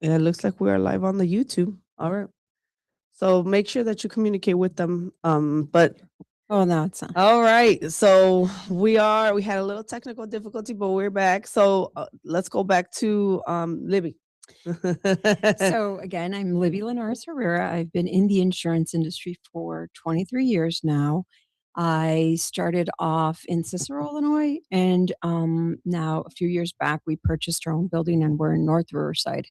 Yeah, it looks like we are live on the YouTube. All right. So make sure that you communicate with them. But Oh, no, it's not. all right. So we had a little technical difficulty, but we're back. So let's go back to Libby. So again, I'm Libby Linares Herrera. I've been in the insurance industry for 23 years now. I started off in Cicero, Illinois, and now a few years back, we purchased our own building and we're in North Riverside,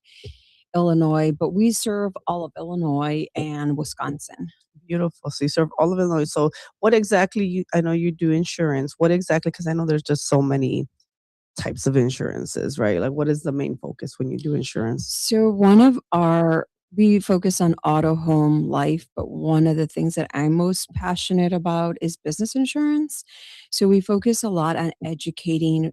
Illinois, but we serve all of Illinois and Wisconsin. Beautiful. So you serve all of Illinois. So what exactly I know you do insurance. What exactly, because I know there's just so many types of insurances, right? Like what is the main focus when you do insurance? So we focus on auto, home, life, but one of the things that I'm most passionate about is business insurance. So we focus a lot on educating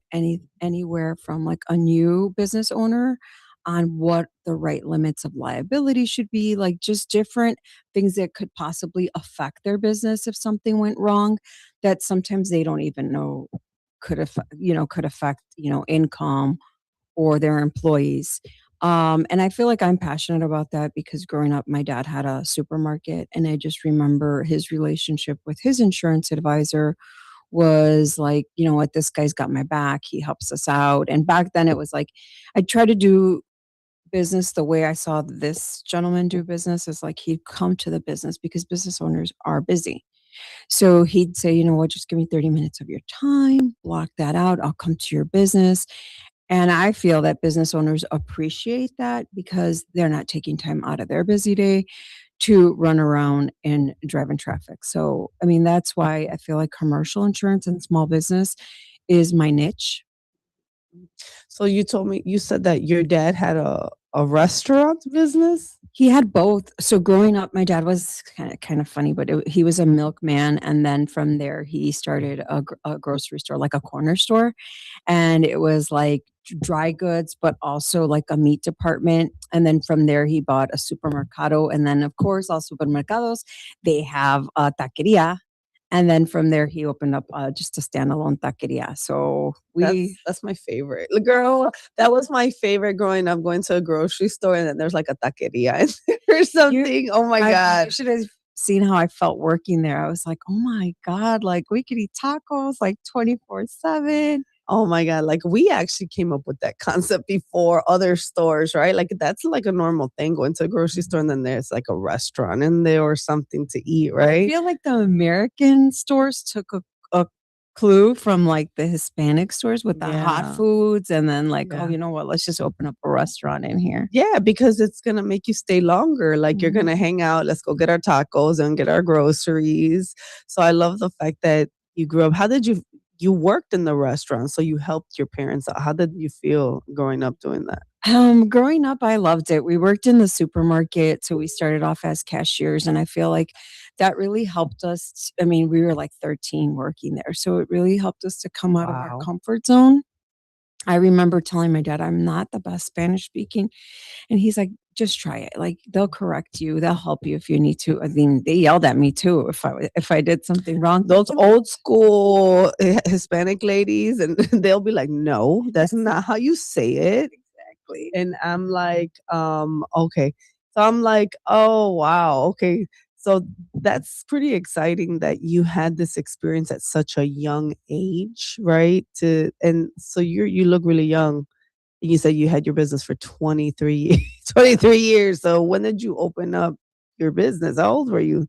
anywhere from like a new business owner on what the right limits of liability should be, like just different things that could possibly affect their business if something went wrong that sometimes they don't even know could affect, income or their employees. And I feel like I'm passionate about that because growing up, my dad had a supermarket, and I just remember his relationship with his insurance advisor was like, you know what, this guy's got my back. He helps us out. And back then, it was like I try to do business the way I saw this gentleman do business is like he'd come to the business because business owners are busy. So he'd say, you know what, just give me 30 minutes of your time, block that out. I'll come to your business. And I feel that business owners appreciate that because they're not taking time out of their busy day to run around and drive in traffic. So, I mean, that's why I feel like commercial insurance and small business is my niche. So you said that your dad had a restaurant business? He had both. So growing up, my dad was kind of funny, but he was a milkman, and then from there he started a grocery store, like a corner store, and it was like dry goods, but also like a meat department. And then from there he bought a supermercado, and then of course all supermercados they have a taqueria, and then from there he opened up just a standalone taqueria. So we That's my favorite. Girl, that was my favorite growing up, going to a grocery store and then there's like a taqueria or You something. Oh my you God. should have seen how I felt working there. I was like, "Oh my god, like, we could eat tacos, like, 24/7." Oh my God. Like we actually came up with that concept before other stores, right? Like that's like a normal thing going to a grocery store and then there's like a restaurant in there or something to eat, I right? feel like the American stores took a clue from, like, the Hispanic stores with the hot Yeah. foods and then, like, "Oh, Yeah. you know what? Let's just open up a restaurant in here." Yeah, because it's gonna make you stay longer. Like you're Mhm. gonna hang out, let's go get our tacos and get our groceries. So I love the fact that you grew up. How did you worked in the restaurant, so you helped your parents out. How did you feel growing up doing that? Growing up, I loved it. We worked in the supermarket, so we started off as cashiers, and I feel like that really helped us. I mean, we were like 13 working there, so it really helped us to come out of our Wow. comfort zone. I remember telling my dad, "I'm not the best Spanish speaking," and he's like, "Just try it. Like, they'll correct you. They'll help you if you need to." I mean, they yelled at me too if I did something wrong. Those old school Hispanic ladies and they'll be like, "No, that's Yes, not how you say it." exactly. And I'm like, okay. So I'm like, "Oh, wow, okay." So that's pretty exciting that you had this experience at such a young age, right? And so you look really young. You said you had your business for 23 23 years. So when did you open up your business? How old were you?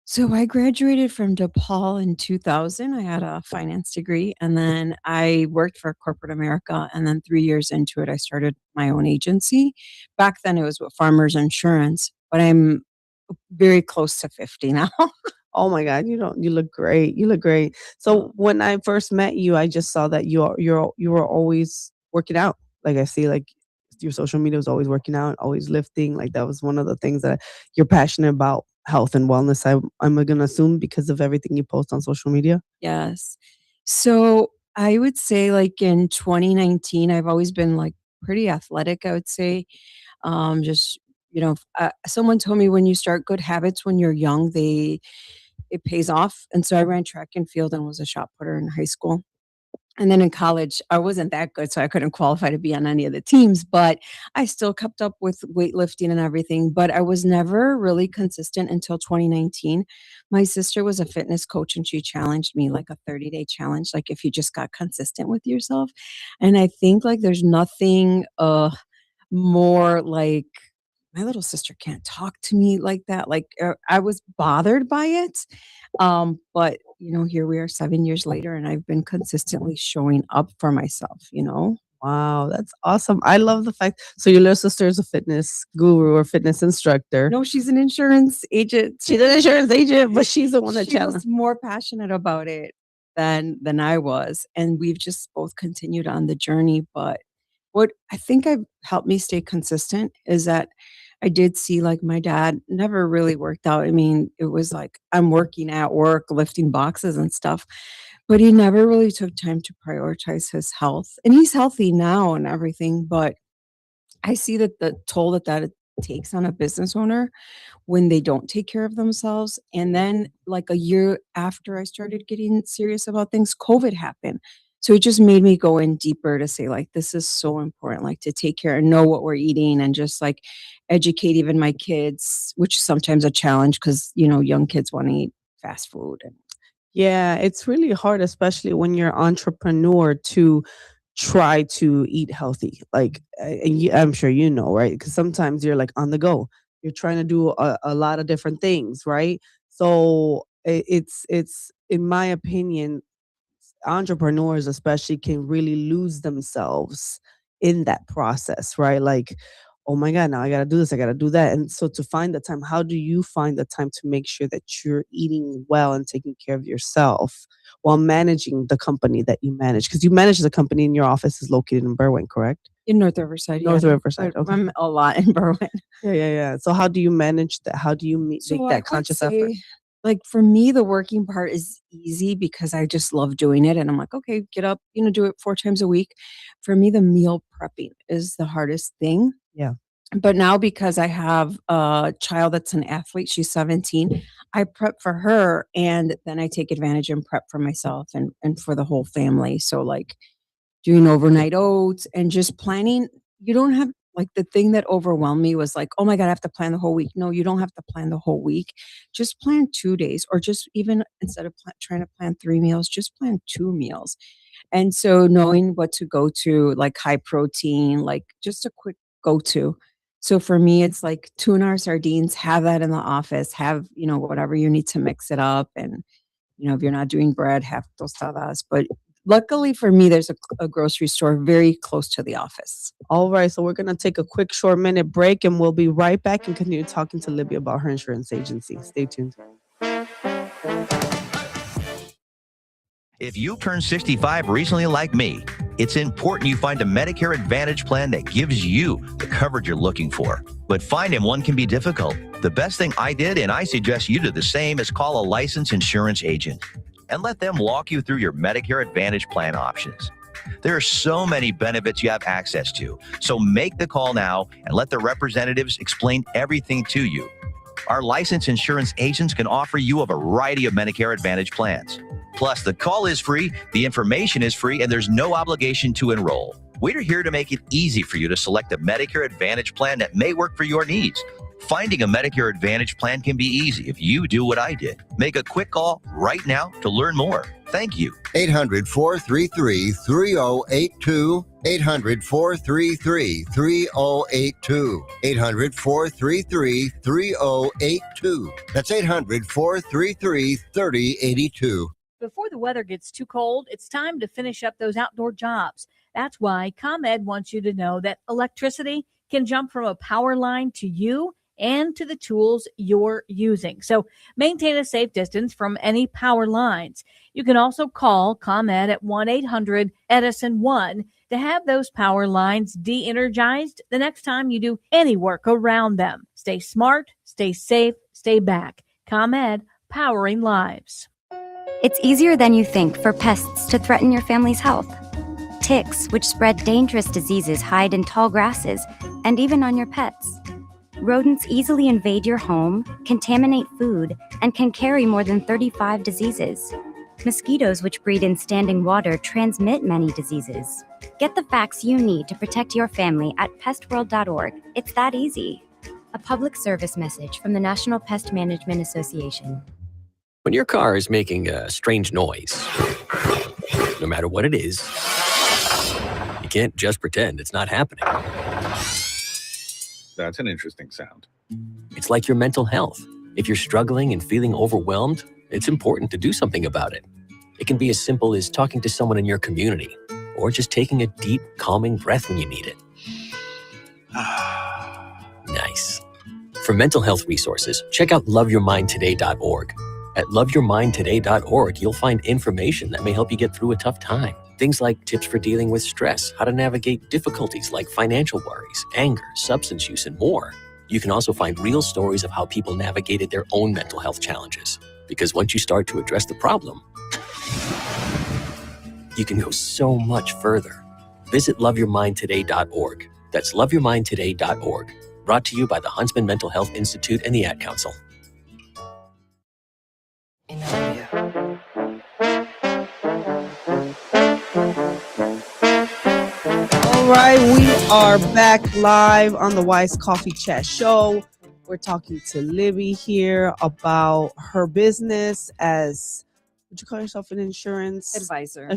So I graduated from DePaul in 2000. I had a finance degree, and then I worked for corporate America. And then 3 years into it, I started my own agency. Back then, it was with Farmers Insurance, but I'm very close to 50 now. Oh my God, you look great. You look great. So when I first met you, I just saw that you were always working out. Like I see like your social media was always working out, always lifting. Like that was one of the things that you're passionate about, health and wellness. I'm gonna assume because of everything you post on social media. Yes. So I would say, like in 2019, I've always been like pretty athletic, I would say. Just, someone told me when you start good habits when you're young, it pays off. And so I ran track and field and was a shot putter in high school. And then in college, I wasn't that good, so I couldn't qualify to be on any of the teams, but I still kept up with weightlifting and everything, but I was never really consistent until 2019. My sister was a fitness coach and she challenged me like a 30-day challenge, like if you just got consistent with yourself. And I think like there's nothing more like my little sister can't talk to me like that. Like I was bothered by it. But here we are 7 years later and I've been consistently showing up for myself. Wow, that's awesome. I love the fact so your little sister is a fitness guru or fitness instructor. No, she's an insurance agent. She's an insurance agent, but she's the one that She challenged. was more passionate about it than I was, and we've just both continued on the journey, but what I think I've helped me stay consistent is that I did see, like, my dad never really worked out. I mean, it was like I'm working at work, lifting boxes and stuff, but he never really took time to prioritize his health, and he's healthy now and everything, but I see that the toll that it takes on a business owner when they don't take care of themselves. And then, like a year after I started getting serious about things, COVID happened. So it just made me go in deeper to say, like, this is so important, like to take care and know what we're eating and just like educate even my kids, which is sometimes a challenge because, young kids want to eat fast food. And Yeah, it's really hard, especially when you're entrepreneur to try to eat healthy. Like, and I'm sure you know, right? Because sometimes you're like on the go. You're trying to do a lot of different things, right? So it's in my opinion, entrepreneurs especially can really lose themselves in that process, right? Like, oh my God, now I gotta do this, I gotta do that. And so to find the time, how do you find the time to make sure that you're eating well and taking care of yourself while managing the company that you manage? Because you manage the company and your office is located in Berwyn, correct? in North Riverside, yeah. North Riverside. But Okay. I'm a lot in Berwyn. Yeah, yeah, yeah. So how do you manage that? How do you make So that I'd conscious effort? say, like, for me, the working part is easy because I just love doing it. And I'm like, okay, get up, do it 4 times a week. For me, the meal prepping is the hardest thing. Yeah. But now because I have a child that's an athlete, she's 17, I prep for her and then I take advantage and prep for myself and for the whole family. So like doing overnight oats and just planning. You don't have like the thing that overwhelmed me was like, oh my God, I have to plan the whole week. No, you don't have to plan the whole week. Just plan 2 days, or just even instead of trying to plan 3 meals, just plan 2 meals. And so knowing what to go to, like high protein, like just a quick go to. So for me, it's like tuna or sardines, have that in the office, have, whatever you need to mix it up. And if you're not doing bread, have tostadas. But luckily for me, there's a grocery store very close to the office. All right, so we're gonna take a quick short minute break and we'll be right back and continue talking to Libby about her insurance agency. Stay tuned. If you turned 65 recently like me, it's important you find a Medicare Advantage plan that gives you the coverage you're looking for. But finding one can be difficult. The best thing I did, and I suggest you do the same, is call a licensed insurance agent and let them walk you through your Medicare Advantage plan options. There are so many benefits you have access to, so make the call now and let the representatives explain everything to you. Our licensed insurance agents can offer you a variety of Medicare Advantage plans. Plus, the call is free, the information is free, and there's no obligation to enroll. We're here to make it easy for you to select a Medicare Advantage plan that may work for your needs. Finding a Medicare Advantage plan can be easy if you do what I did. Make a quick call right now to learn more. Thank you. 800-433-3082. 800-433-3082. 800-433-3082. That's 800-433-3082. Before the weather gets too cold, it's time to finish up those outdoor jobs. That's why ComEd wants you to know that electricity can jump from a power line to you and to the tools you're using. So maintain a safe distance from any power lines. You can also call ComEd at 1-800-EDISON-1 to have those power lines de-energized the next time you do any work around them. Stay smart, stay safe, stay back. ComEd, powering lives. It's easier than you think for pests to threaten your family's health. Ticks, which spread dangerous diseases, hide in tall grasses and even on your pets. Rodents easily invade your home, contaminate food, and can carry more than 35 diseases. Mosquitoes which breed in standing water transmit many diseases. Get the facts you need to protect your family at pestworld.org. It's that easy. A public service message from the National Pest Management Association. When your car is making a strange noise, no matter what it is, you can't just pretend it's not happening. That's an interesting sound. It's like your mental health. If you're struggling and feeling overwhelmed, it's important to do something about it. It can be as simple as talking to someone in your community, or just taking a deep, calming breath when you need it. Nice. For mental health resources, check out loveyourmindtoday.org. At loveyourmindtoday.org, you'll find information that may help you get through a tough time. Things like tips for dealing with stress, how to navigate difficulties like financial worries, anger, substance use, and more. You can also find real stories of how people navigated their own mental health challenges. Because once you start to address the problem, you can go so much further. Visit loveyourmindtoday.org. That's loveyourmindtoday.org. Brought to you by the Huntsman Mental Health Institute and the Ad Council. All right, we are back live on the Wise Coffee Chat Show. We're talking to Libby here about her business as, would you call yourself an insurance advisor?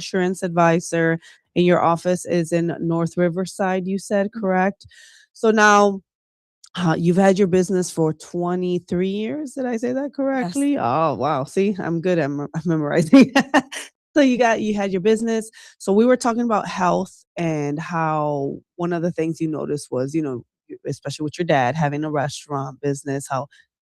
And your office is in North Riverside, you said, correct? So now you've had your business for 23 years. Did I say that correctly? Yes. Oh, wow. See, I'm good at memorizing. So you had your business. So we were talking about health and how one of the things you noticed was, especially with your dad having a restaurant business, how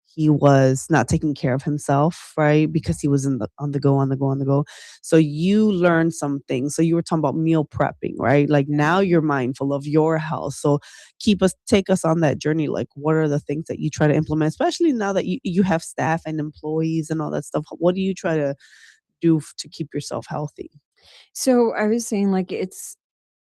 he was not taking care of himself, right? Because he was on the go. So you learned some things. So you were talking about meal prepping, right? Like now you're mindful of your health. So take us on that journey. Like what are the things that you try to implement, especially now that you have staff and employees and all that stuff? What do you try to do to keep yourself healthy? So I was saying, like,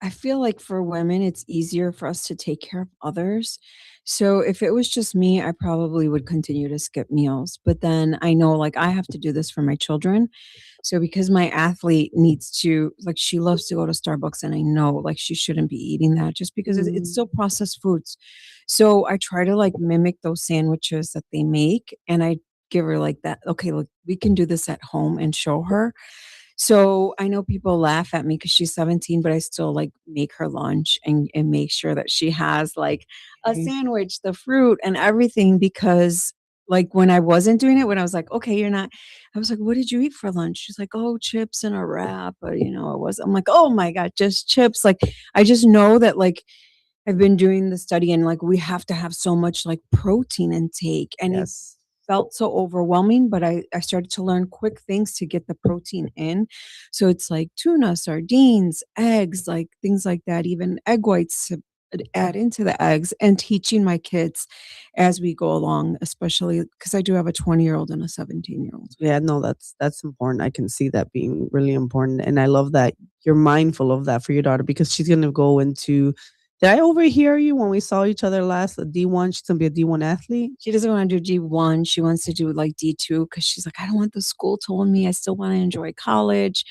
I feel like for women, it's easier for us to take care of others. So if it was just me, I probably would continue to skip meals. But then I know, like, I have to do this for my children. So because my athlete needs to, like, she loves to go to Starbucks, and I know, like, she shouldn't be eating that just because it's still processed foods. So I try to, like, mimic those sandwiches that they make, and I give her, like, that, okay, look, we can do this at home and show her. So I know people laugh at me because she's 17, but I still like make her lunch and make sure that she has like a Okay. sandwich, the fruit, and everything. Because like when I wasn't doing it, when I was like, okay, you're not, I was like, what did you eat for lunch? She's like, oh, chips and a wrap. But it was, I'm like, oh my God, just chips. Like, I just know that like I've been doing the study and like we have to have so much like protein intake. And it Yes. felt so overwhelming, but I started to learn quick things to get the protein in. So it's like tuna, sardines, eggs, like things like that, even egg whites to add into the eggs, and teaching my kids as we go along, especially because I do have a 20-year-old and a 17-year-old. Yeah, no, that's important. I can see that being really important. And I love that you're mindful of that for your daughter because she's gonna go into, did I overhear you when we saw each other last? A D1, she's gonna be a D1 athlete. She doesn't want to do G1. She wants to do like D2 because she's like, I don't want the school telling me I still want to enjoy college.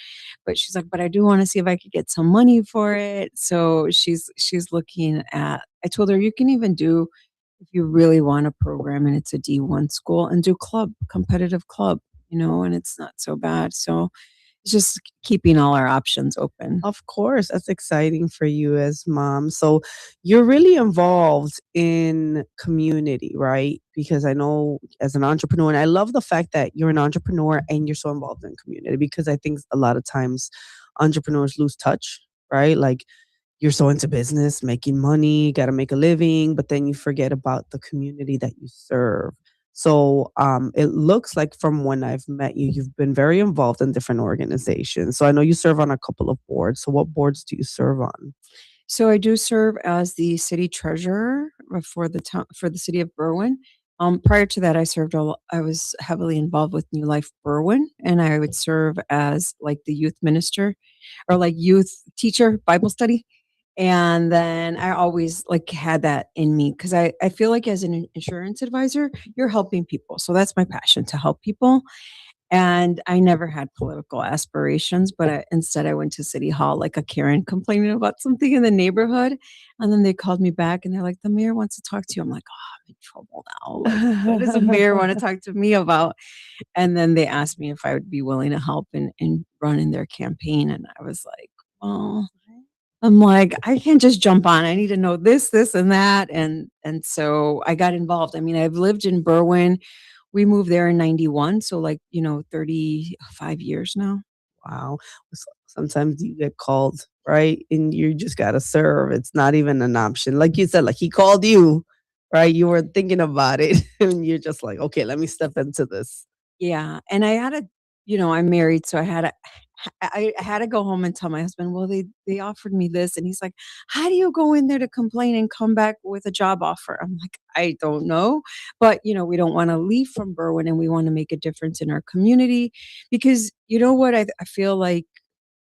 But she's like, but I do want to see if I could get some money for it. So she's looking at, I told her you can even do, if you really want a program and it's a D1 school, and do competitive club, and it's not so bad. So it's just keeping all our options open. Of course, that's exciting for you as mom. So you're really involved in community, right? Because I know as an entrepreneur, and I love the fact that you're an entrepreneur and you're so involved in community because I think a lot of times entrepreneurs lose touch, right? Like you're so into business, making money, got to make a living, but then you forget about the community that you serve. So it looks like from when I've met you, you've been very involved in different organizations. So I know you serve on a couple of boards. So what boards do you serve on? So I do serve as the city treasurer for the town, for the city of Berwyn. Prior to that, I was heavily involved with New Life Berwyn, and I would serve as like the youth minister or like youth teacher, Bible study. And then I always like had that in me because I feel like as an insurance advisor, you're helping people. So that's my passion, to help people. And I never had political aspirations, but instead I went to City Hall like a Karen complaining about something in the neighborhood. And then they called me back and they're like, the mayor wants to talk to you. I'm like, oh, I'm in trouble now. Like, what does the mayor want to talk to me about? And then they asked me if I would be willing to help and run in their campaign. And I was like, well, I'm like, I can't just jump on. I need to know this, and that. And so I got involved. I mean, I've lived in Berwyn. We moved there in 91, so like, 35 years now. Wow. Sometimes you get called, right? And you just gotta serve. It's not even an option. Like you said, like he called you, right? You were thinking about it, and you're just like, okay, let me step into this. Yeah, and I had to, I'm married, so I had to go home and tell my husband, "Well, they offered me this," and he's like, "How do you go in there to complain and come back with a job offer?" I'm like, "I don't know, but we don't want to leave from Berwyn, and we want to make a difference in our community because you know what I feel like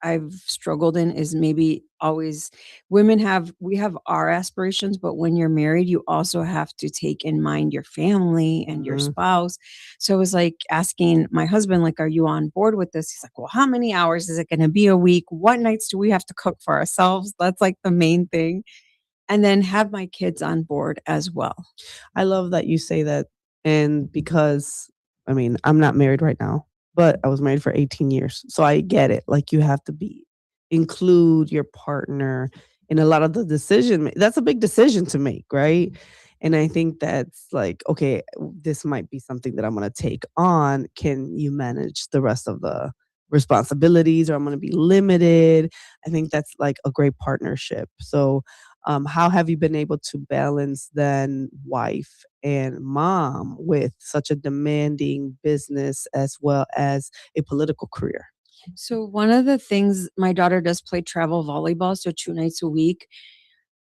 I've struggled in is maybe always we have our aspirations, but when you're married, you also have to take in mind your family and your Mhm. spouse. So it was like asking my husband, like, are you on board with this? He's like, well, how many hours is it going to be a week? What nights do we have to cook for ourselves? That's like the main thing. And then have my kids on board as well. I love that you say that. And because, I mean, I'm not married right now, but I was married for 18 years. So I get it. Like you have to include your partner in a lot of the that's a big decision to make, right? And I think that's like, okay, this might be something that I'm going to take on. Can you manage the rest of the responsibilities, or I'm going to be limited? I think that's like a great partnership. So, how have you been able to balance then wife and mom with such a demanding business as well as a political career? So one of the things my daughter does play travel volleyball, so 2 nights a week.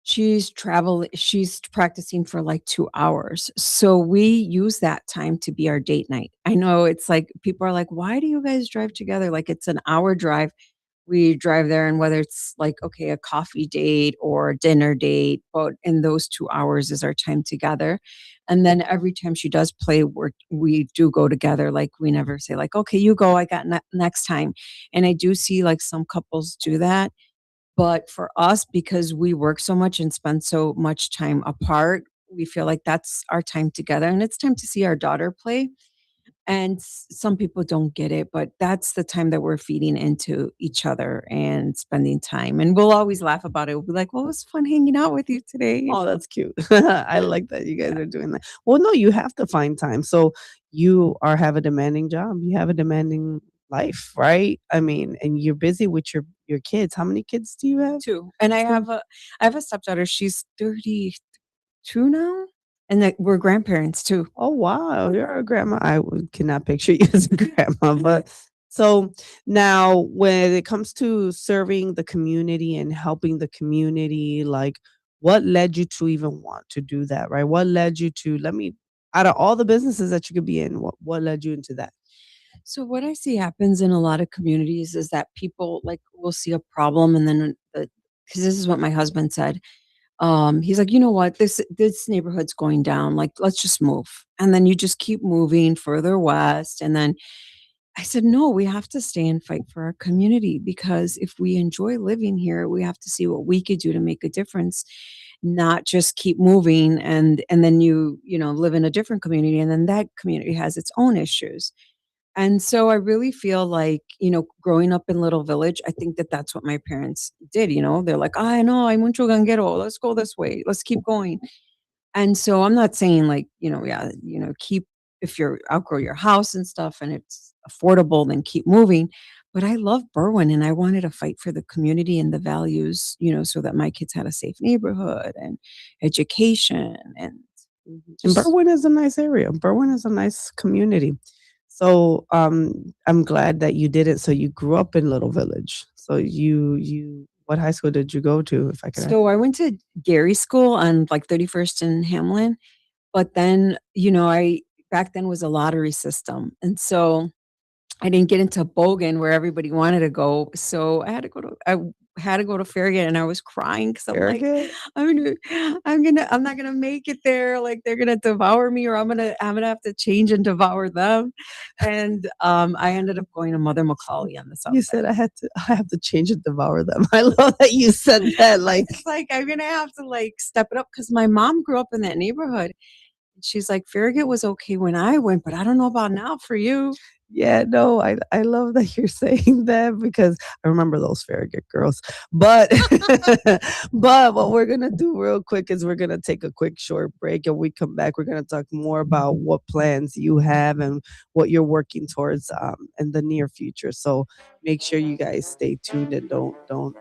She's practicing for like 2 hours. So we use that time to be our date night. I know it's like people are like, "Why do you guys drive together?" Like it's an hour drive. We drive there and whether it's like, okay, a coffee date or a dinner date, but in those 2 hours is our time together. And then every time she does play, we do go together. Like we never say like, "Okay, you go, I got next time." And I do see like some couples do that. But for us, because we work so much and spend so much time apart, we feel like that's our time together, and it's time to see our daughter play. And some people don't get it, but that's the time that we're feeding into each other and spending time. And we'll always laugh about it. We'll be like, well, it was fun hanging out with you today. Oh, that's cute. I like that you guys are doing that. Well, no, you have to find time. So you have a demanding job. You have a demanding life, right? I mean, and you're busy with your kids. How many kids do you have? Too. And Two. I have a stepdaughter. She's 32 now. And that we're grandparents too. Oh, wow, you're a grandma. Cannot picture you as a grandma, but so now when it comes to serving the community and helping the community, like what led you to even want to do that, right? What led you to out of all the businesses that you could be in, what led you into that? So what I see happens in a lot of communities is that people like will see a problem and then because this is what my husband said. He's like, you know what, this neighborhood's going down. Like, let's just move. And then you just keep moving further west. And then I said, no, we have to stay and fight for our community because if we enjoy living here, we have to see what we could do to make a difference, not just keep moving and then you live in a different community and then that community has its own issues. And so I really feel like, growing up in Little Village, I think that that's what my parents did. They're like, I know, hay mucho ganguero. Let's go this way. Let's keep going. And so I'm not saying like, yeah, keep, if you're outgrow your house and stuff and it's affordable, then keep moving. But I love Berwyn and I wanted to fight for the community and the values, so that my kids had a safe neighborhood and education and Mhm. And just Berwyn is a nice area. Berwyn is a nice community. So, I'm glad that you did it. So you grew up in Little Village. So what high school did you go to, if I could ask? so I went to Gary School on like 31st and Hamlin. But then, I back then was a lottery system. And so I didn't get into Bogan where everybody wanted to go. So I had to go to had to go to Farragut and I was crying because I'm like, Arrogant? I'm not gonna make it there. Like they're gonna devour me, or I'm gonna have to change and devour them. And I ended up going to Mother Macaulay on the south You side. said I have to change and devour them. I love that you said that. Like, It's like I'm gonna have to like step it up because my mom grew up in that neighborhood. She's like, Farragut was okay when I went, but I don't know about now for you. yeah, no, I love that you're saying that because I remember those Farragut girls. But but what we're gonna do real quick is we're gonna take a quick short break, and we come back. We're gonna talk more about what plans you have and what you're working towards in the near future. So make sure you guys stay tuned and don't.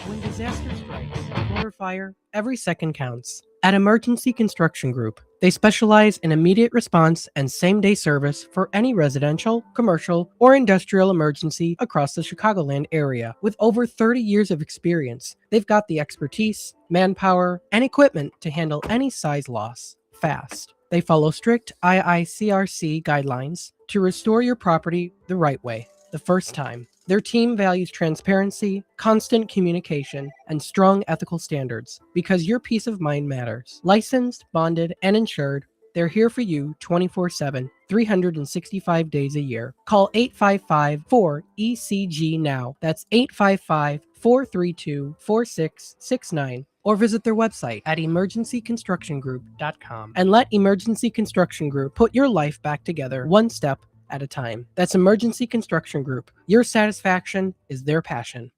When disaster strikes, flood or fire, every second counts. At Emergency Construction Group, they specialize in immediate response and same-day service for any residential, commercial, or industrial emergency across the Chicagoland area. With over 30 years of experience, they've got the expertise, manpower, and equipment to handle any size loss fast. They follow strict IICRC guidelines to restore your property the right way, the first time. Their team values transparency, constant communication, and strong ethical standards because your peace of mind matters. Licensed, bonded, and insured, they're here for you 24/7, 365 days a year. Call 855-4ECG now. That's 855-432-4669. Or visit their website at emergencyconstructiongroup.com and let Emergency Construction Group put your life back together one step at a time. That's Emergency Construction Group. Your satisfaction is their passion.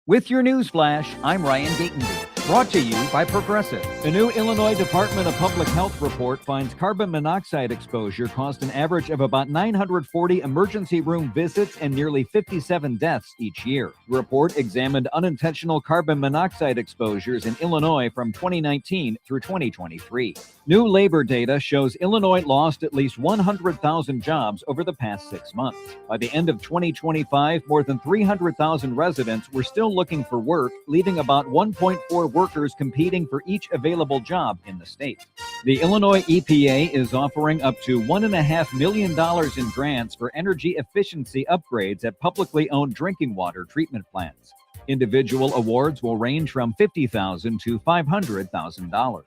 With your news flash, I'm Ryan Gatenby. Brought to you by Progressive. A new Illinois Department of Public Health report finds carbon monoxide exposure caused an average of about 940 emergency room visits and nearly 57 deaths each year. The report examined unintentional carbon monoxide exposures in Illinois from 2019 through 2023. New labor data shows Illinois lost at least 100,000 jobs over the past 6 months. By the end of 2025, more than 300,000 residents were still looking for work, leaving about 1.4 workers competing for each available job in the state. The Illinois EPA is offering up to $1.5 million in grants for energy efficiency upgrades at publicly owned drinking water treatment plants. Individual awards will range from $50,000 to $500,000.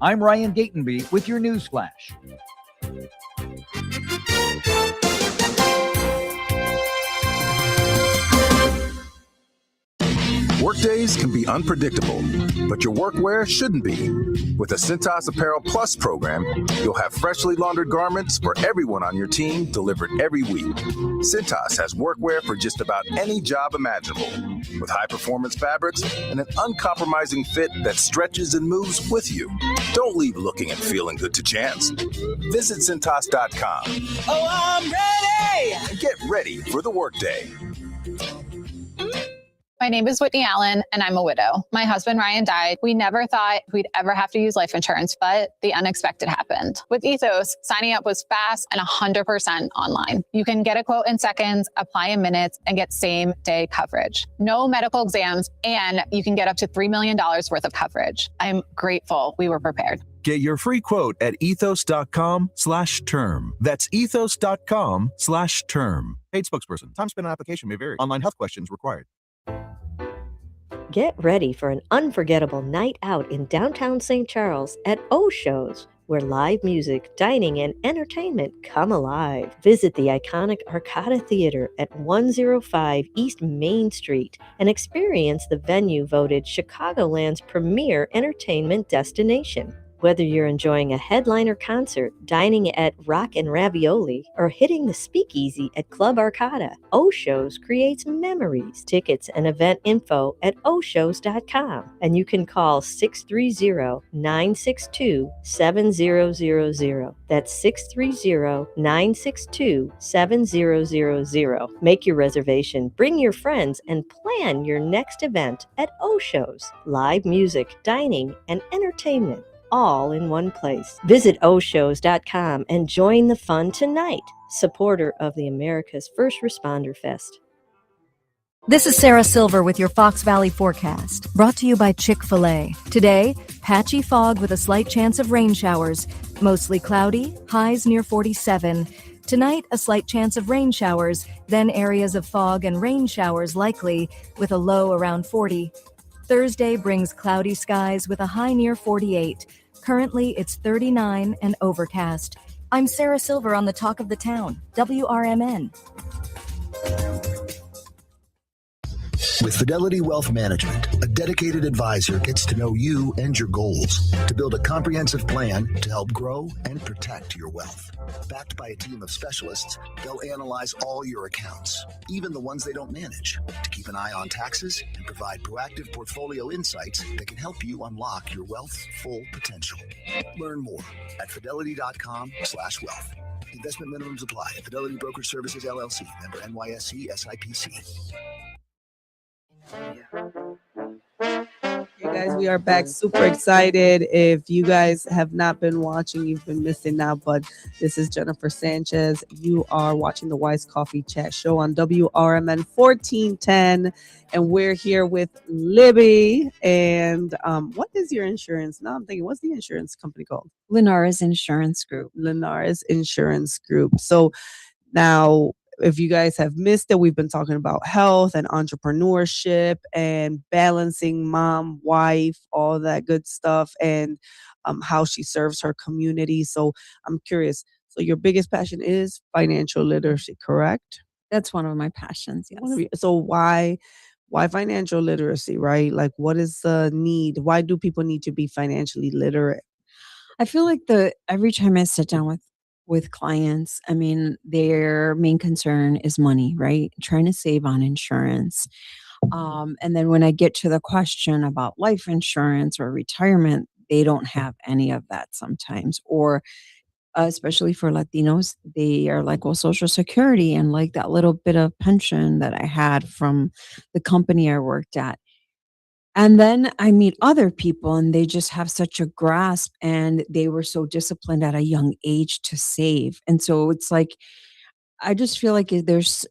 I'm Ryan Gatenby with your news flash. Workdays can be unpredictable, but your workwear shouldn't be. With the Cintas Apparel Plus program, you'll have freshly laundered garments for everyone on your team delivered every week. Cintas has workwear for just about any job imaginable, with high-performance fabrics and an uncompromising fit that stretches and moves with you. Don't leave looking and feeling good to chance. Visit Cintas.com. Oh, I'm ready! And get ready for the workday. My name is Whitney Allen, and I'm a widow. My husband, Ryan, died. We never thought we'd ever have to use life insurance, but the unexpected happened. With Ethos, signing up was fast and 100% online. You can get a quote in seconds, apply in minutes, and get same-day coverage. No medical exams, and you can get up to $3 million worth of coverage. I'm grateful we were prepared. Get your free quote at ethos.com/term. That's ethos.com/term. Paid spokesperson. Time spent on application may vary. Online health questions required. Get ready for an unforgettable night out in downtown St. Charles at O Shows, where live music, dining, and entertainment come alive. Visit the iconic Arcada Theater at 105 East Main Street and experience the venue voted Chicagoland's premier entertainment destination. Whether you're enjoying a headliner concert, dining at Rock and Ravioli, or hitting the speakeasy at Club Arcata, O-Shows creates memories. Tickets and event info at oshows.com. And you can call 630-962-7000. That's 630-962-7000. Make your reservation, bring your friends, and plan your next event at O-Shows. Live music, dining, and entertainment, all in one place. Visit oshows.com and join the fun tonight. Supporter of the America's First Responder Fest. This is Sarah Silver with your Fox Valley forecast, brought to you by Chick-fil-A. Today, patchy fog with a slight chance of rain showers, mostly cloudy, highs near 47. Tonight, a slight chance of rain showers, then areas of fog and rain showers likely, with a low around 40. Thursday brings cloudy skies with a high near 48. Currently, it's 39 and overcast. I'm Sarah Silver on the Talk of the Town, WRMN. With Fidelity Wealth Management, a dedicated advisor gets to know you and your goals to build a comprehensive plan to help grow and protect your wealth. Backed by a team of specialists, they'll analyze all your accounts, even the ones they don't manage, to keep an eye on taxes and provide proactive portfolio insights that can help you unlock your wealth's full potential. Learn more at fidelity.com/wealth. Investment minimums apply. Fidelity Brokerage Services, LLC. Member NYSE SIPC. Hey guys, we are back. Super excited. If you guys have not been watching, you've been missing out. But this is Jennifer Sanchez. You are watching the Wise Coffee Chat Show on WRMN 1410. And we're here with Libby. And what is your insurance? Now I'm thinking, what's the insurance company called? Linares Insurance Group. Linares Insurance Group. So now, if you guys have missed it, we've been talking about health and entrepreneurship and balancing mom, wife, all that good stuff, and how she serves her community. So I'm curious. So your biggest passion is financial literacy, correct? That's one of my passions, yes. So why financial literacy, right? Like, what is the need? Why do people need to be financially literate? I feel like every time I sit down with clients, I mean, their main concern is money, right? Trying to save on insurance. And then when I get to the question about life insurance or retirement, they don't have any of that sometimes. Or especially for Latinos, they are like, well, Social Security and like that little bit of pension that I had from the company I worked at. And then I meet other people and they just have such a grasp and they were so disciplined at a young age to save. And so it's like, I just feel like there's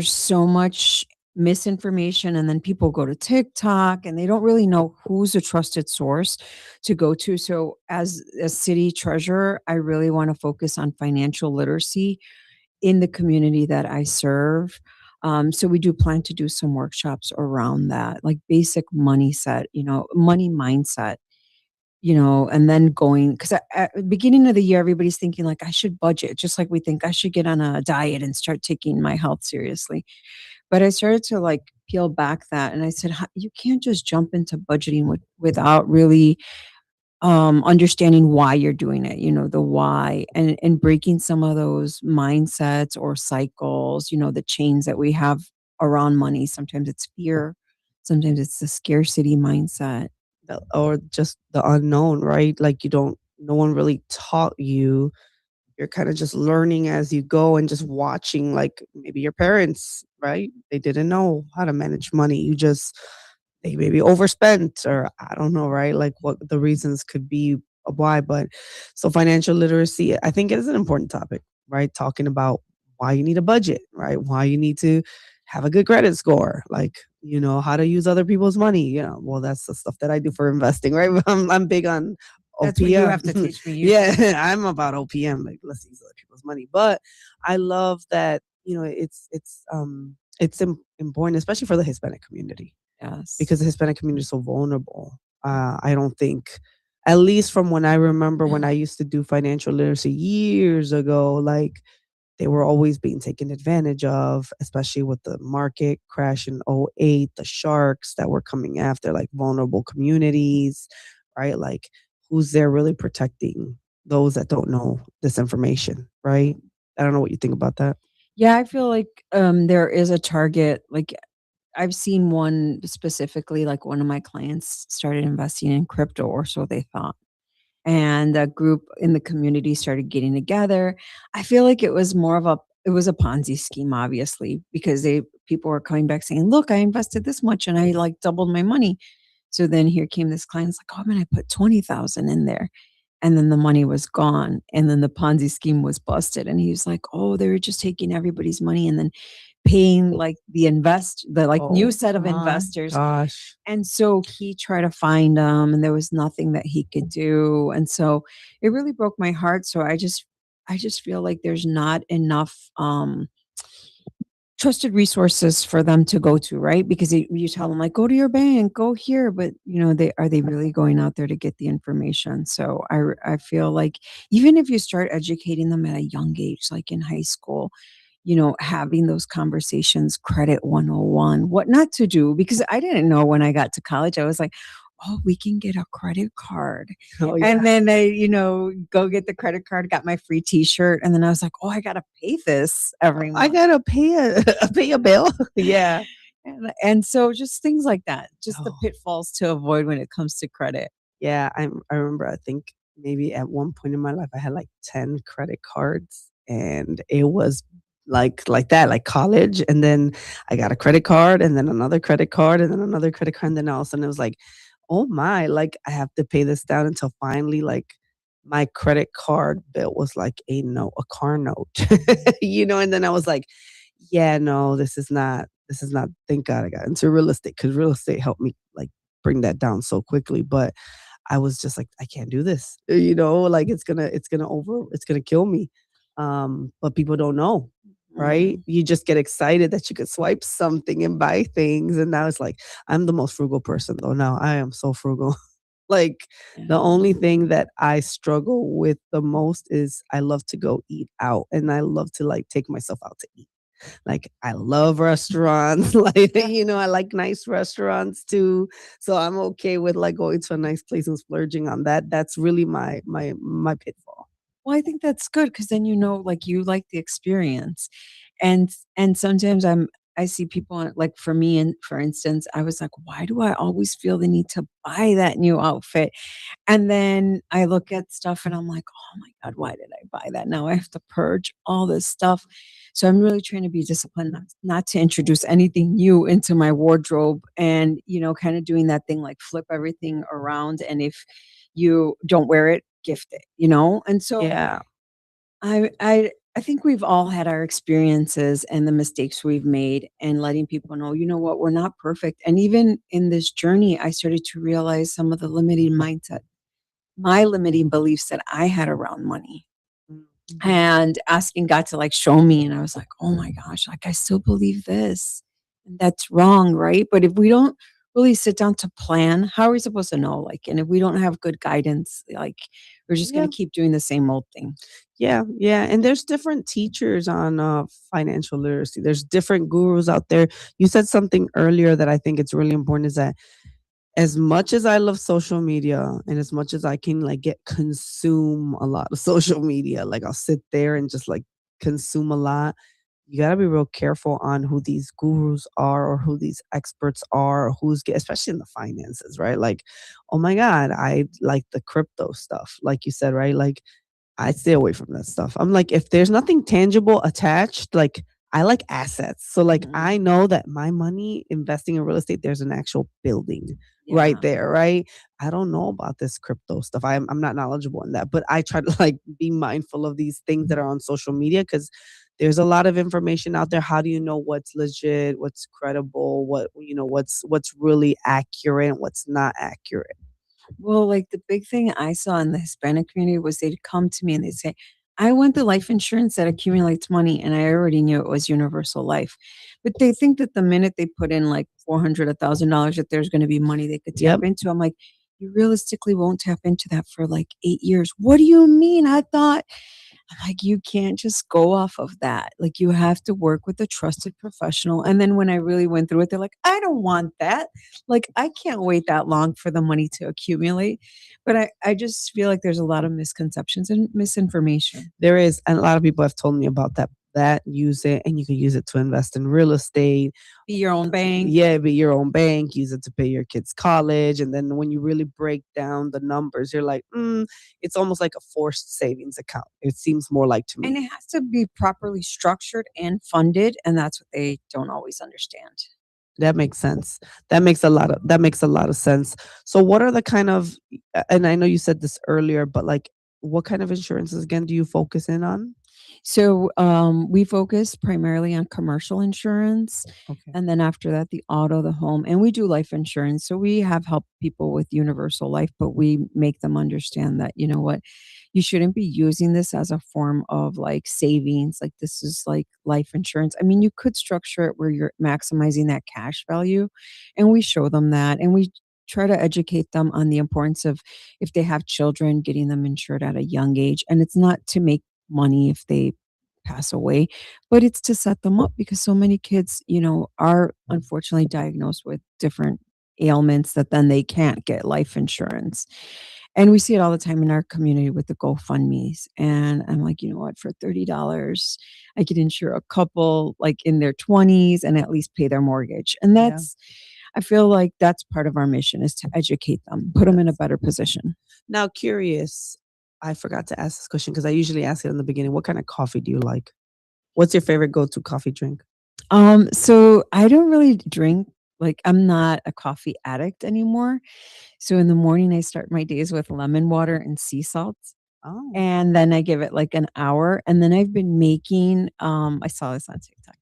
so much misinformation, and then people go to TikTok and they don't really know who's a trusted source to go to. So as a city treasurer, I really want to focus on financial literacy in the community that I serve. So we do plan to do some workshops around that, like basic money money mindset, and then going, because at the beginning of the year, everybody's thinking like I should budget, just like we think I should get on a diet and start taking my health seriously. But I started to like peel back that, and I said, You can't just jump into budgeting without really understanding why you're doing it, the why, and breaking some of those mindsets or cycles, the chains that we have around money. Sometimes it's fear, sometimes it's the scarcity mindset. Or just the unknown, right? Like no one really taught you. You're kind of just learning as you go and just watching, like maybe your parents, right? They didn't know how to manage money. They maybe overspent, or I don't know, right? Like what the reasons could be of why. But so financial literacy, I think, is an important topic, right? Talking about why you need a budget, right? Why you need to have a good credit score, like, how to use other people's money. Well, that's the stuff that I do for investing, right? I'm big on OPM. That's what you have to teach me. Yeah, I'm about OPM, like let's use other people's money. But I love that, it's important, especially for the Hispanic community. Yes. Because the Hispanic community is so vulnerable. I don't think, at least from when I remember when I used to do financial literacy years ago, like they were always being taken advantage of, especially with the market crash in '08, the sharks that were coming after like vulnerable communities, right? Like who's there really protecting those that don't know this information, right? I don't know what you think about that. Yeah, I feel like there is a target. Like I've seen one specifically, like one of my clients started investing in crypto, or so they thought. And a group in the community started getting together. I feel like it was a Ponzi scheme, obviously, because people were coming back saying, "Look, I invested this much and I like doubled my money." So then here came this client's like, "Oh man, I put 20,000 in there." And then the money was gone. And then the Ponzi scheme was busted. And he was like, "Oh, they were just taking everybody's money and then paying like the like new Oh set of my investors." gosh. And so he tried to find them and there was nothing that he could do. And so it really broke my heart. So I just feel like there's not enough trusted resources for them to go to, right? Because you tell them like, go to your bank, go here, but are they really going out there to get the information? So I feel like even if you start educating them at a young age, like in high school, having those conversations, credit 101, what not to do, because I didn't know when I got to college. I was like, oh, we can get a credit card. Oh And yeah. then go get the credit card, got my free t-shirt. And then I was like, oh, I got to pay this every I month. gotta pay a pay a bill. Yeah. And so just things like that, just the Oh. pitfalls to avoid when it comes to credit. Yeah, I remember, I think maybe at one point in my life, I had, like, 10 credit cards, and it was like that, like college, and then I got a credit card, and then another credit card, and then another credit card, and then all of a sudden it was like, "Oh my," like, I have to pay this down until finally, like, my credit card bill was like a car note, and then I was like, "Yeah, no, this is not." Thank God I got into real estate because real estate helped me, like, bring that down so quickly, but I was just like, "I can't do this," like, it's gonna kill me, but people don't know, right? Mhm. You just get excited that you could swipe something and buy things, and now it's like I'm the most frugal person, though, now, I am so frugal. Like, the Yeah. only thing that I struggle with the most is I love to go eat out, and I love to, like, take myself out to eat. Like, I love restaurants, like, I like nice restaurants too, so I'm okay with, like, going to a nice place and splurging on that. That's really my pitfall. Well, I think that's good because then like, you like the experience. And sometimes I see people like for me, and for instance, I was like, "Why do I always feel the need to buy that new outfit?" And then I look at stuff and I'm like, "Oh my god, why did I buy that? Now I have to purge all this stuff." So I'm really trying to be disciplined not to introduce anything new into my wardrobe, and, kind of doing that thing like flip everything around, and if you don't wear it, gift it, And so Yeah. I think we've all had our experiences and the mistakes we've made, and letting people know, you know what, we're not perfect. And even in this journey, I started to realize some of the my limiting beliefs that I had around money, Mhm. and asking God to like show me. And I was like, oh my gosh, like I still believe this. And that's wrong, right? But if we don't really sit down to plan, how are we supposed to know? Like, and if we don't have good guidance, like we're just Yeah. gonna keep doing the same old thing. Yeah, yeah, and there's different teachers on, financial literacy. There's different gurus out there. You said something earlier that I think it's really important is that as much as I love social media and as much as I can, like, consume a lot of social media, like, I'll sit there and just, like, consume a lot, you gotta be real careful on who these gurus are or who these experts are or especially in the finances, right? Like, oh my god, I like the crypto stuff, like you said, right? Like, I stay away from that stuff. I'm like, if there's nothing tangible attached, like I like assets. So like I Mhm. know that my money investing in real estate, there's an actual building right Yeah. there, right? I don't know about this crypto stuff. I'm not knowledgeable in that, but I try to like be mindful of these things that are on social media because there's a lot of information out there. How do you know what's legit, what's credible, what's really accurate, what's not accurate? Well, like the big thing I saw in the Hispanic community was they'd come to me and they'd say, I want the life insurance that accumulates money. And I already knew it was universal life. But they think that the minute they put in like 400, $1,000, that there's going to be money they could tap Yep. into. I'm like, you realistically won't tap into that for like 8 years. What do you mean? I thought I'm like, you can't just go off of that. Like, you have to work with a trusted professional. And then when I really went through it, they're like, I don't want that. Like, I can't wait that long for the money to accumulate. But I just feel like there's a lot of misconceptions and misinformation. There is, and a lot of people have told me about that use it, and you can use it to invest in real estate. Be your own bank. Yeah, be your own bank. Use it to pay your kids' college, and then when you really break down the numbers, you're like, it's almost like a forced savings account. It seems more like to And me. it has to be properly structured and funded. And that's what they don't always understand. That makes sense. That makes a lot of sense. So, what are the kind of, and I know you said this earlier, but like, what kind of insurances again do you focus in on? So we focus primarily on commercial insurance. Okay. And then after that, the auto, the home, and we do life insurance. So we have helped people with universal life, but we make them understand that, you know what, you shouldn't be using this as a form of like savings. Like, this is like life insurance. I mean, you could structure it where you're maximizing that cash value. And we show them that. And we try to educate them on the importance of, if they have children, getting them insured at a young age. And it's not to make money if they pass away, but it's to set them up, because so many kids, are unfortunately diagnosed with different ailments that then they can't get life insurance. And we see it all the time in our community with the GoFundMe's. And I'm like, you know what, for $30, I could insure a couple like in their 20s and at least pay their mortgage. And Yeah. I feel like that's part of our mission, is to educate them, put them in a better position. Now, curious, I forgot to ask this question because I usually ask it in the beginning. What kind of coffee do you like? What's your favorite go-to coffee drink? So I don't really drink, like, I'm not a coffee addict anymore. So in the morning, I start my days with lemon water and sea salt. Oh, And then I give it like an hour. And then I've been making, I saw this on TikTok,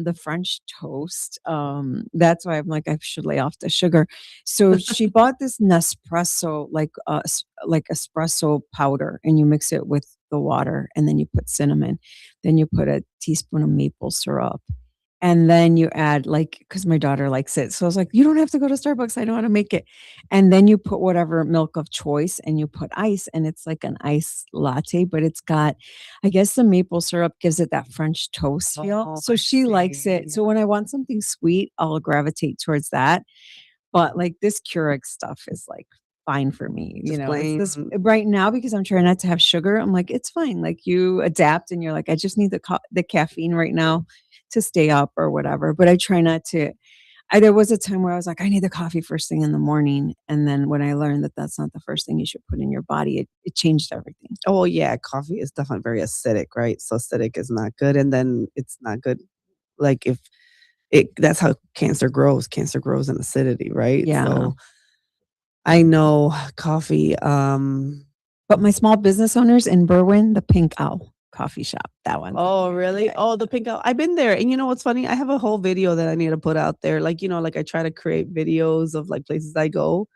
the French toast. That's why I'm like, I should lay off the sugar. So she bought this Nespresso, like espresso powder, and you mix it with the water, and then you put cinnamon, then you put a teaspoon of maple syrup, and then you add, like, because my daughter likes it. So I was like, you don't have to go to Starbucks. I know how to make it. And then you put whatever milk of choice, and you put ice, and it's like an ice latte, but it's got, I guess the maple syrup gives it that French toast feel. oh, So I she likes it. see. So when I want something sweet, I'll gravitate towards that. But like this Keurig stuff is like fine for me. Just It's plain. this right now, because I'm trying not to have sugar. I'm like, it's fine. Like, you adapt, and you're like, I just need the caffeine right now to stay up or whatever. But I try not to. There was a time where I was like, I need the coffee first thing in the morning. And then when I learned that that's not the first thing you should put in your body, it changed everything. Oh yeah, coffee is definitely very acidic, right? So acidic is not good, and then it's not good. Like if that's how cancer grows. Cancer grows in acidity, right? Yeah. So I know coffee. But my small business owners in Berwyn, the Pink Owl coffee shop, that one's Oh, really? yeah. Oh, the pink I've been there. And you know what's funny? I have a whole video that I need to put out there. Like, like I try to create videos of like places I go.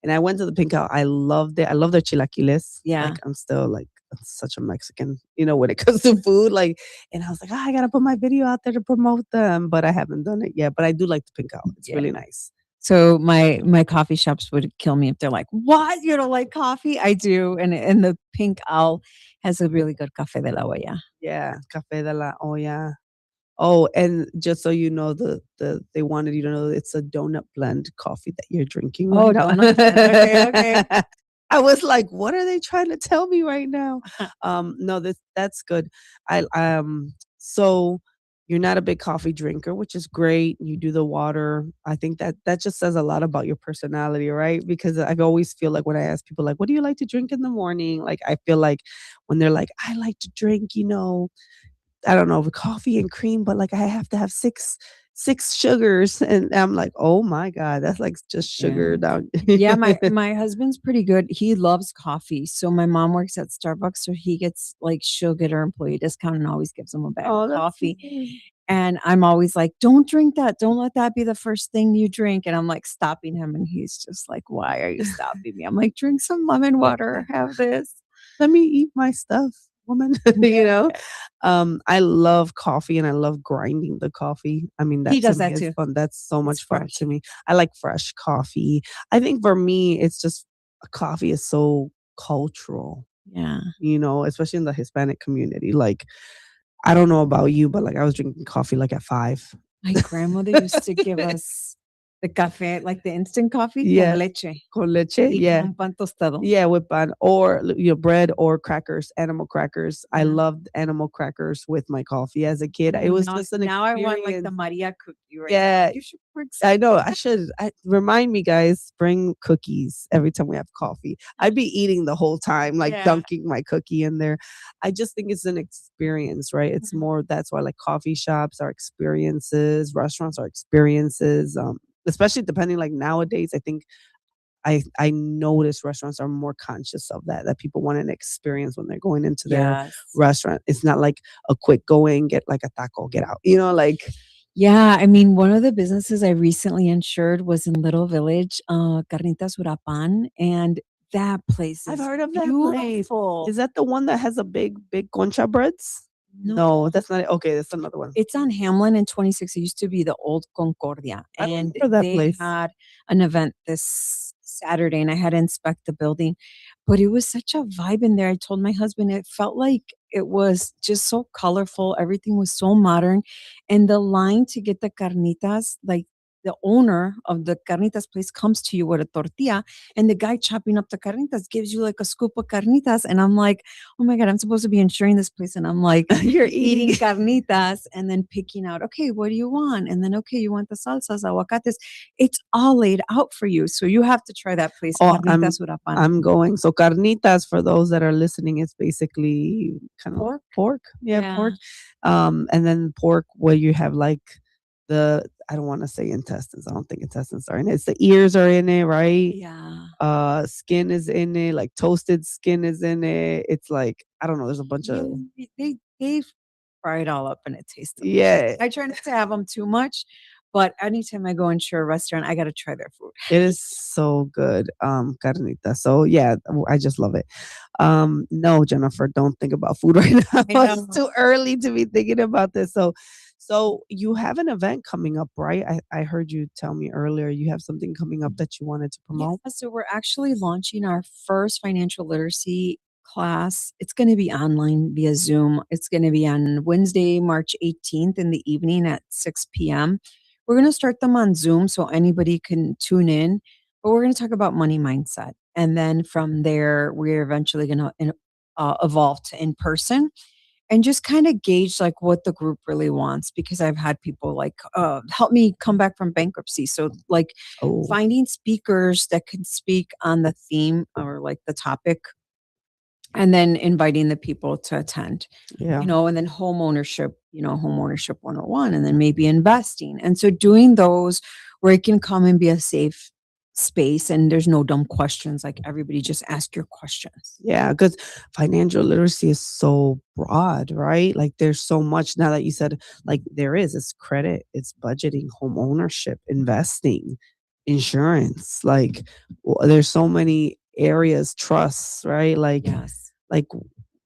And I went to the pink Owl. I loved it. I love their chilaquiles. Yeah. Like I'm still like such a Mexican, when it comes to food. Like, and I was like, I gotta put my video out there to promote them. But I haven't done it yet. But I do like the pink Owl. It's Yeah. really nice. So my coffee shops would kill me if they're like, "What? You don't like coffee?" I do, and the Pink Owl has a really good café de la olla. Yeah. Café de la olla. Oh, and just so you know, they wanted you to know it's a donut blend coffee that you're drinking Oh, right now. donut blend. Okay. I was like, what are they trying to tell me right now? No, that's good. So you're not a big coffee drinker, which is great. You do the water. I think that just says a lot about your personality, right? Because I always feel like when I ask people like, what do you like to drink in the morning? Like I feel like when they're like, I like to drink, I don't know, coffee and cream, but like I have to have six sugars, and I'm like, oh my god, that's like just sugar Yeah. down. Yeah, my husband's pretty good. He loves coffee. So my mom works at Starbucks, so he gets like, she'll get her employee discount and always gives him a bag Oh, of that's coffee. sweet. And I'm always like, don't drink that. Don't let that be the first thing you drink. And I'm like stopping him, and he's just like, why are you stopping me? I'm like, drink some lemon water, have this. Let me eat my stuff, woman. I love coffee and I love grinding the coffee. I mean, that He to does me that is too. fun. That's so It's much fun fresh. to me. I like fresh coffee. I think for me, it's just coffee is so cultural. Yeah. you know, especially in the Hispanic community. Like, I don't know about you, but like I was drinking coffee like at 5. My grandmother used to give us the café, like the instant coffee con Yes, leche con leche, y con yeah. un pan tostado. Yeah, with pan or bread or crackers, animal crackers. I Yeah. loved animal crackers with my coffee as a kid. It Oh, was now just an now I want, like, the experience. Maria cookie right now. Yeah, You should bring I some. know. Remind me, guys, bring cookies every time we have coffee. I'd be eating the whole time, like Yeah. dunking my cookie in there. I just think it's an experience, right? It's more, that's why like coffee shops are experiences, restaurants are experiences. Especially depending, like nowadays, I think I notice restaurants are more conscious of that people want an experience when they're going into their Yes. restaurant. It's not like a quick go in, get like a taco, get out. You know, like Yeah, I mean, one of the businesses I recently insured was in Little Village, Carnitas Urapan, and that place I've is heard of that place. beautiful. Is that the one that has a big concha breads? No, No. that's not it. Okay, that's another one. It's on Hamlin and 26. It used to be the old Concordia, I and remember that they place. had an event this Saturday, and I had to inspect the building. But it was such a vibe in there. I told my husband it felt like it was just so colorful. Everything was so modern, and the line to get the carnitas, like the owner of the carnitas place comes to you with a tortilla, and the guy chopping up the carnitas gives you like a scoop of carnitas, and I'm like, oh my god, I'm supposed to be insuring this place, and I'm like, You're eating eating. carnitas and then picking out, okay, what do you want? And then, okay, you want the salsas, aguacates. It's all laid out for you. So you have to try that place, Oh, Carnitas Urapan. I'm going. So carnitas, for those that are listening, it's basically kind of Pork? pork. Yeah, Yeah. pork. And then pork where you have like I don't want to say intestines. I don't think intestines are in it. It's the ears are in it, right? Yeah. Skin is in it, like toasted skin is in it. It's like, I don't know, there's a bunch Yeah, of they fry it all up and it tastes delicious. yeah. I try not to have them too much, but anytime I go into a restaurant, I got to try their food. It is so good, carnita. So yeah, I just love it. No, Jennifer, don't think about food right now. I It's know. too early to be thinking about this. So you have an event coming up, right? I heard you tell me earlier you have something coming up that you wanted to promote. Yeah, so we're actually launching our first financial literacy class. It's going to be online via Zoom. It's going to be on Wednesday, March 18th in the evening at 6 p.m. We're going to start them on Zoom so anybody can tune in, but we're going to talk about money mindset. And then from there, we're eventually going to evolve to in person and just kind of gauge like what the group really wants because I've had people like help me come back from bankruptcy, so like Oh, finding speakers that can speak on the theme or like the topic and then inviting the people to attend, yeah. and then home ownership, home ownership 101, and then maybe investing, and so doing those where it can come and be a safe space and there's no dumb questions, like everybody just ask your questions. Yeah, because financial literacy is so broad, right? Like there's so much now that you said, like it's credit, it's budgeting, home ownership, investing, insurance. Like there's so many areas, trusts, right? Yes. Like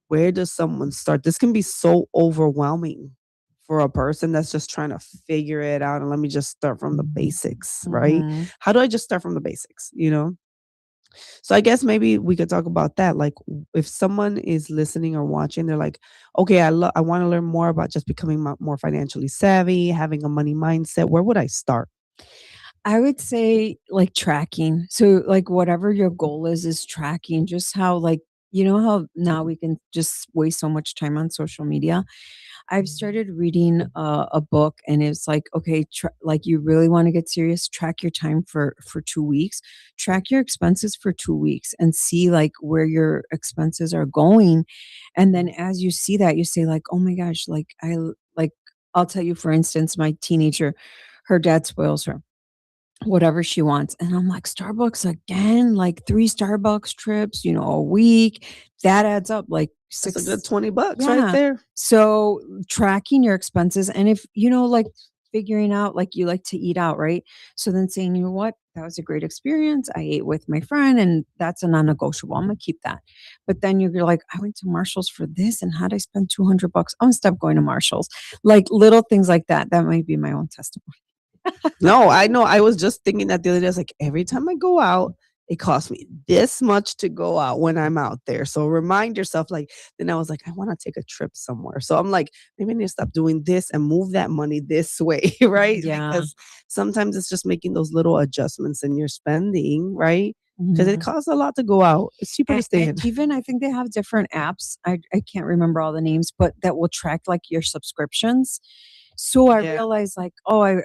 where does someone start? This can be so overwhelming for a person that's just trying to figure it out. And let me just start from the basics, right? Mhm. How do I just start from the basics, So I guess maybe we could talk about that. Like, if someone is listening or watching, they're like, "Okay, I want to learn more about just becoming more financially savvy, having a money mindset. Where would I start?" I would say like tracking. So like whatever your goal is tracking just how like how now we can just waste so much time on social media. I've started reading a book and it's like, okay, like you really want to get serious, track your time for 2 weeks, track your expenses for 2 weeks and see like where your expenses are going. And then as you see that, you say like, "Oh my gosh, like like I'll tell you, for instance, my teenager, her dad spoils her whatever she wants." And I'm like, "Starbucks again? Like 3 Starbucks trips, a week?" That adds up like That's a good 6. $20 right Yeah. there. So tracking your expenses and if, like figuring out like you like to eat out, right? So then saying, "You know what? That was a great experience. I ate with my friend and that's a non-negotiable. I'm gonna keep that." But then you're like, "I went to Marshall's for this and how'd I spend $200? I'm gonna stop going to Marshall's." Like little things like that. That might be my own testimony. No, I know. I was just thinking that the other day. I was like, every time I go out, it costs me this much to go out when I'm out there. So remind yourself, like, then I was like, I want to take a trip somewhere. So I'm like, maybe I need to stop doing this and move that money this way, right? Yeah. Because sometimes it's just making those little adjustments in your spending, right? Because it Mhm. costs a lot to go out. It's cheaper to stay And in. even I think they have different apps. I can't remember all the names, but that will track like your subscriptions. So I Yeah. realized like, oh, I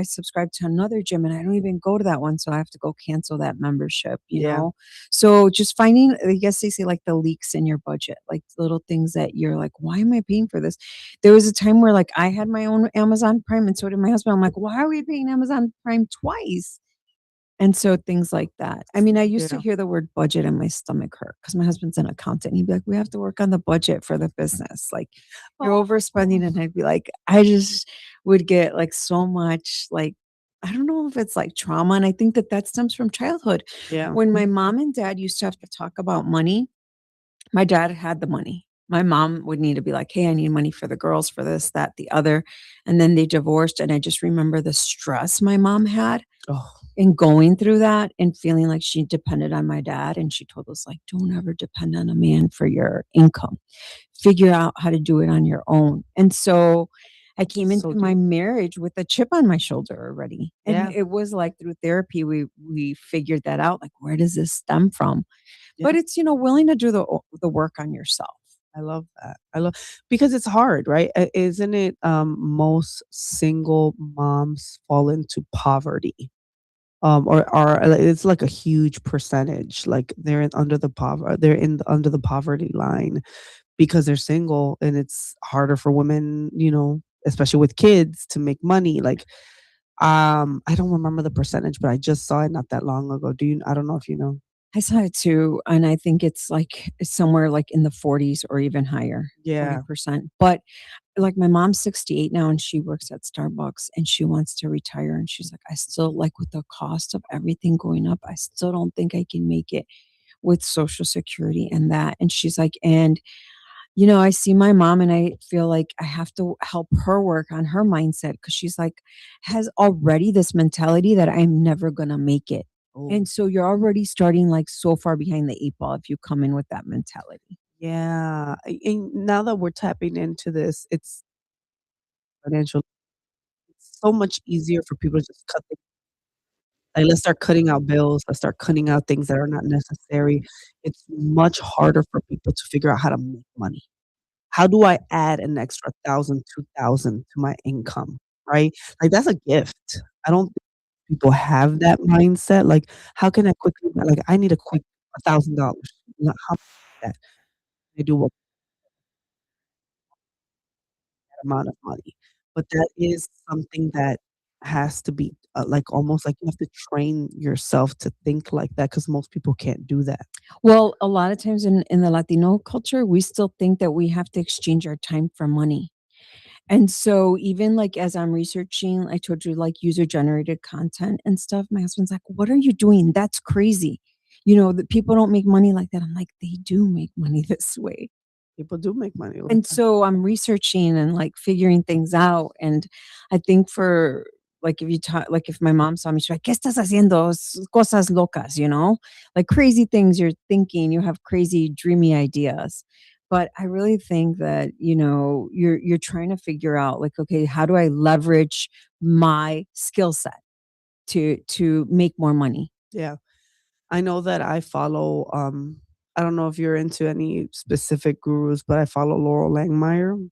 subscribed to another gym and I don't even go to that one. So I have to go cancel that membership, you Yeah. know? So just finding, I guess they say like the leaks in your budget, like little things that you're like, why am I paying for this? There was a time where like I had my own Amazon Prime and so did my husband. I'm like, why are we paying Amazon Prime twice? And so things like that. I mean, I used to Yeah. hear the word budget and my stomach hurt because my husband's an accountant. He'd be like, "We have to work on the budget for the business. Like, you're overspending." And I'd be like, I just would get like so much like, I don't know if it's like trauma. And I think that that stems from childhood. Yeah. When my mom and dad used to have to talk about money, my dad had the money. My mom would need to be like, "Hey, I need money for the girls, for this, that, the other." And then they divorced. And I just remember the stress my mom had Oh, and going through that and feeling like she depended on my dad, and she told us, like, "Don't ever depend on a man for your income. Figure out how to do it on your own." And so I came so into my deep. marriage with a chip on my shoulder already. And Yeah. it was like through therapy, we figured that out, like, where does this stem from? Yeah. But it's, willing to do the work on yourself. I love that. I love because it's hard, right? Isn't it most single moms fall into poverty? Or are it's like a huge percentage. Like they're in under the poverty line because they're single and it's harder for women, especially with kids to make money. Like I don't remember the percentage, but I just saw it not that long ago. I don't know if you know. I saw it too, and I think it's like somewhere like in the 40s or even higher, Yeah. 40%. But like my mom's 68 now and she works at Starbucks and she wants to retire and she's like, I still like with the cost of everything going up, I still don't think I can make it with Social Security and that. And she's like, and I see my mom and I feel like I have to help her work on her mindset because she's like, has already this mentality that I'm never gonna make it. Oh, And so you're already starting like so far behind the eight ball if you come in with that mentality. yeah. And now that we're tapping into this, it's financial. It's so much easier for people to just cut like, let's start cutting out bills, let's start cutting out things that are not necessary. It's much harder for people to figure out how to make money. How do I add an extra 1,000, 2,000 to my income, right? Like, that's a gift. I don't think people have that mindset, like, how can I quickly like, I need a quick $1,000. How that I do what amount of money. But that is something that has to be, like, almost like you have to train yourself to think like that because most people can't do that. Well, a lot of times in the Latino culture, we still think that we have to exchange our time for money. And so even like as I'm researching, I told you like user generated content and stuff, my husband's like, "What are you doing? That's crazy. That people don't make money like that." I'm like, "They do make money this way." People do make money like And that. so I'm researching and like figuring things out. And I think for like if you talk like if my mom saw me, she's like, "¿Qué estás haciendo? Cosas locas," like crazy things you're thinking, you have crazy dreamy ideas. But I really think that, you're trying to figure out like, okay, how do I leverage my skill set to make more money? Yeah. I know that I don't know if you're into any specific gurus, but I follow Laurel Langmeyer,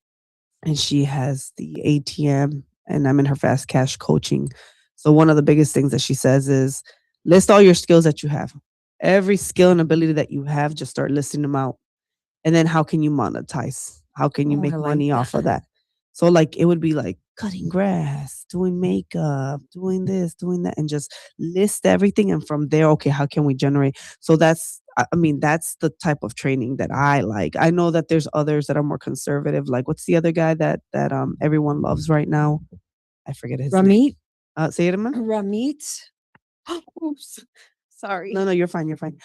and she has the ATM, and I'm in her fast cash coaching. So one of the biggest things that she says is list all your skills that you have. Every skill and ability that you have, just start listing them out. And then how can you monetize? How can you Oh, I make like money off of that. that? So like it would be like cutting grass, doing makeup, doing this, doing that, and just list everything. And from there, okay, how can we generate? So I mean, that's the type of training that I like. I know that there's others that are more conservative. Like what's the other guy that everyone loves right now? I forget his name. Ramit? Say it again. Ramit? Oops. No, Sorry. no, you're fine. You're fine.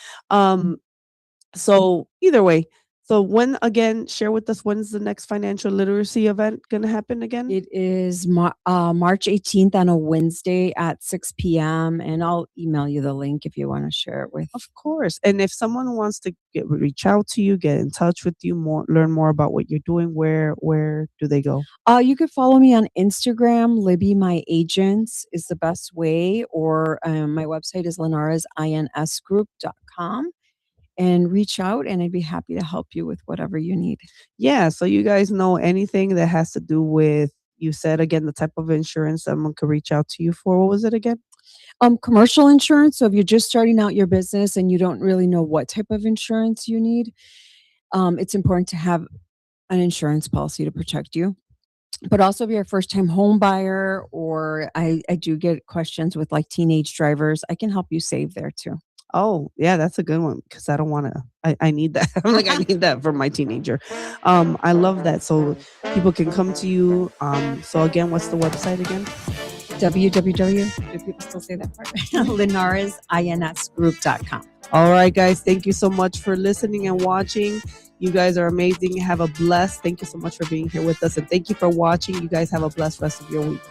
So either way, So when again, share with us, when's the next financial literacy event going to happen again? It is March 18th on a Wednesday at 6 p.m. And I'll email you the link if you want to share it with. Of course. And if someone wants to reach out to you, get in touch with you, learn more about what you're doing, where do they go? You could follow me on Instagram. Libby My Agents is the best way, or my website is lenaresinsgroup.com. And reach out, and I'd be happy to help you with whatever you need. Yeah. So you guys know anything that has to do with, you said again, the type of insurance someone could reach out to you for. What was it again? Commercial insurance. So if you're just starting out your business and you don't really know what type of insurance you need, it's important to have an insurance policy to protect you. But also if you're a first time home buyer, or I do get questions with like teenage drivers, I can help you save there too. Oh, yeah, that's a good one because I don't want to. I need that. I'm like, I need that for my teenager. I love that. So people can come to you. So again, what's the website again? www. Do people still say that part? lenaresinsgroup.com. All right, guys. Thank you so much for listening and watching. You guys are amazing. Have a blessed. Thank you so much for being here with us. And thank you for watching. You guys have a blessed rest of your week.